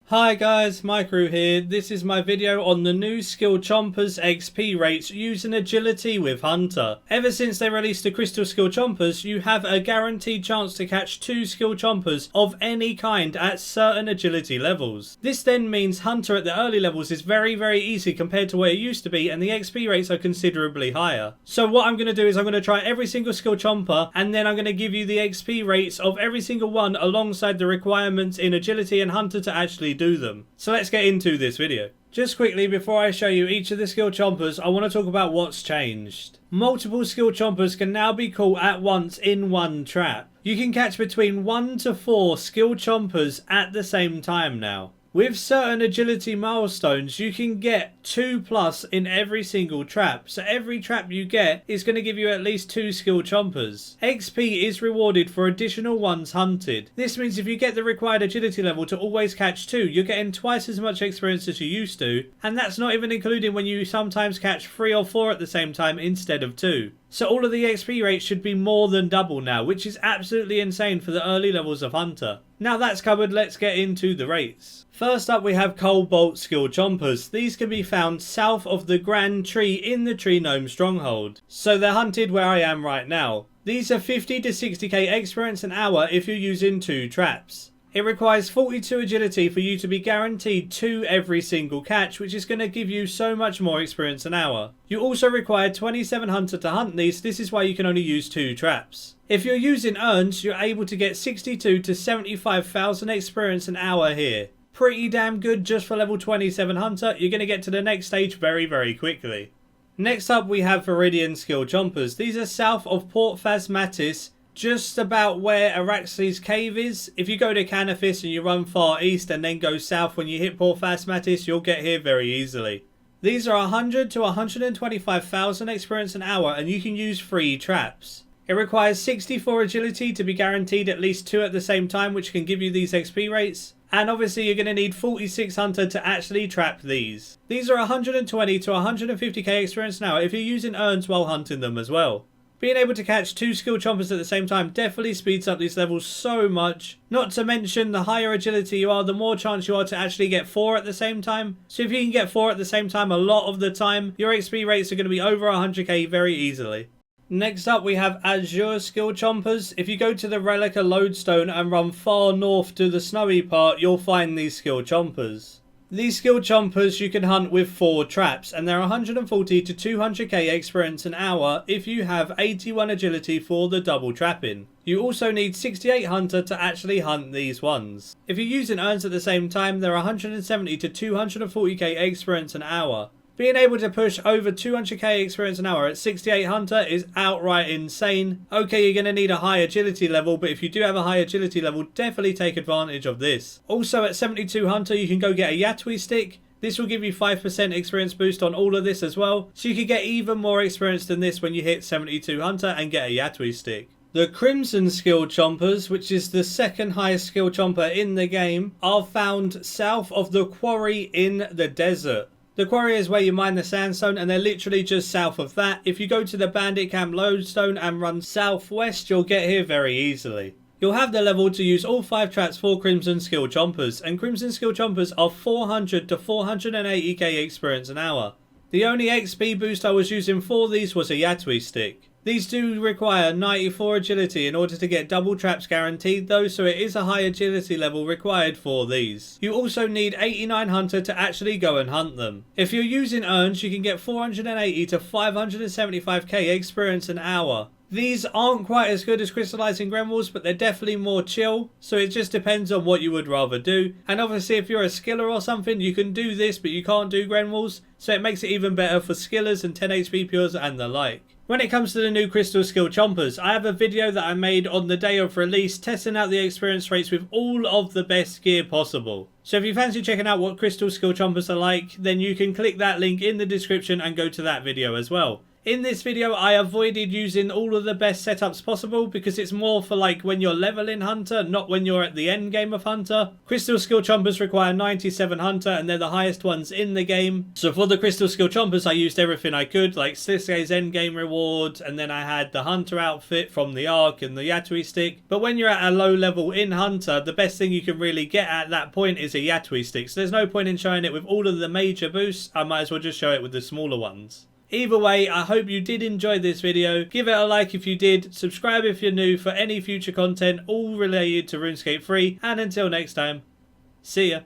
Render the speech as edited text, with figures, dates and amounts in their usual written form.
Hi guys, Maikeru here. This is my video on the new Skillchompas XP rates using agility with Hunter. Ever since they released the Crystal Skillchompas, you have a guaranteed chance to catch 2 Skillchompas of any kind at certain agility levels. This then means Hunter at the early levels is very easy compared to where it used to be, and the XP rates are considerably higher. So what I'm going to do is I'm going to try every single Skillchompa, and then I'm going to give you the XP rates of every single one alongside the requirements in agility and Hunter to actually do them. So let's get into this video. Just quickly before I show you each of the Skillchompas, I want to talk about what's changed. Multiple Skillchompas can now be caught at once in one trap. You can catch between 1 to 4 Skillchompas at the same time now. With certain agility milestones, you can get 2+ in every single trap. So every trap you get is going to give you at least 2 Skillchompas. XP is rewarded for additional ones hunted. This means if you get the required agility level to always catch 2, you're getting twice as much experience as you used to. And that's not even including when you sometimes catch 3 or 4 at the same time instead of 2. So all of the XP rates should be more than double now, which is absolutely insane for the early levels of Hunter. Now that's covered, let's get into the rates. First up we have Cobalt Skillchompas. These can be found south of the Grand Tree in the Tree Gnome Stronghold. So they're hunted where I am right now. These are 50 to 60k experience an hour if you're using 2 traps. It requires 42 agility for you to be guaranteed 2 every single catch, which is going to give you so much more experience an hour. You also require 27 Hunter to hunt these, this is why you can only use 2 traps. If you're using urns, you're able to get 62 to 75,000 experience an hour here. Pretty damn good just for level 27 Hunter. You're going to get to the next stage very quickly. Next up we have Viridian Skillchompas. These are south of Port Phasmatis, just about where Araxley's cave is. If you go to Canaphis and you run far east and then go south when you hit Port Phasmatis, you'll get here very easily. These are 100 to 125,000 experience an hour and you can use 3 traps. It requires 64 agility to be guaranteed at least 2 at the same time, which can give you these XP rates. And obviously you're going to need 46 Hunter to actually trap these. These are 120 to 150k experience an hour if you're using urns while hunting them as well. Being able to catch 2 Skillchompas at the same time definitely speeds up these levels so much. Not to mention the higher agility you are, the more chance you are to actually get 4 at the same time. So if you can get 4 at the same time a lot of the time, your XP rates are going to be over 100k very easily. Next up we have Azure Skillchompas. If you go to the Relica Lodestone and run far north to the snowy part, you'll find these Skillchompas. These Skillchompas you can hunt with 4 traps and they're 140 to 200k experience an hour if you have 81 agility for the double trapping. You also need 68 Hunter to actually hunt these ones. If you're using urns at the same time, they're 170 to 240k experience an hour. Being able to push over 200k experience an hour at 68 Hunter is outright insane. Okay, you're going to need a high agility level, but if you do have a high agility level, definitely take advantage of this. Also at 72 Hunter, you can go get a Yatui stick. This will give you 5% experience boost on all of this as well. So you can get even more experience than this when you hit 72 Hunter and get a Yatui stick. The Crimson Skillchompas, which is the second highest Skillchompa in the game, are found south of the quarry in the desert. The quarry is where you mine the sandstone and they're literally just south of that. If you go to the Bandit Camp Lodestone and run southwest, you'll get here very easily. You'll have the level to use all 5 traps for Crimson Skillchompas, and Crimson Skillchompas are 400 to 480k experience an hour. The only XP boost I was using for these was a Yatui stick. These do require 94 agility in order to get double traps guaranteed though, so it is a high agility level required for these. You also need 89 Hunter to actually go and hunt them. If you're using urns, you can get 480 to 575k experience an hour. These aren't quite as good as crystallizing Gremwalls, but they're definitely more chill, so it just depends on what you would rather do. And obviously if you're a skiller or something, you can do this, but you can't do Gremwalls, so it makes it even better for skillers and 10 HP pures and the like. When it comes to the new Crystal Skillchompas, I have a video that I made on the day of release testing out the experience rates with all of the best gear possible. So if you fancy checking out what Crystal Skillchompas are like, then you can click that link in the description and go to that video as well. In this video, I avoided using all of the best setups possible because it's more for like when you're leveling Hunter, not when you're at the end game of Hunter. Crystal Skillchompas require 97 Hunter and they're the highest ones in the game. So for the Crystal Skillchompas, I used everything I could, like Sasuke's end game reward, and then I had the Hunter outfit from the Arc and the Yatui stick. But when you're at a low level in Hunter, the best thing you can really get at that point is a Yatui stick. So there's no point in showing it with all of the major boosts. I might as well just show it with the smaller ones. Either way, I hope you did enjoy this video. Give it a like if you did, subscribe if you're new for any future content all related to RuneScape 3, and until next time, see ya.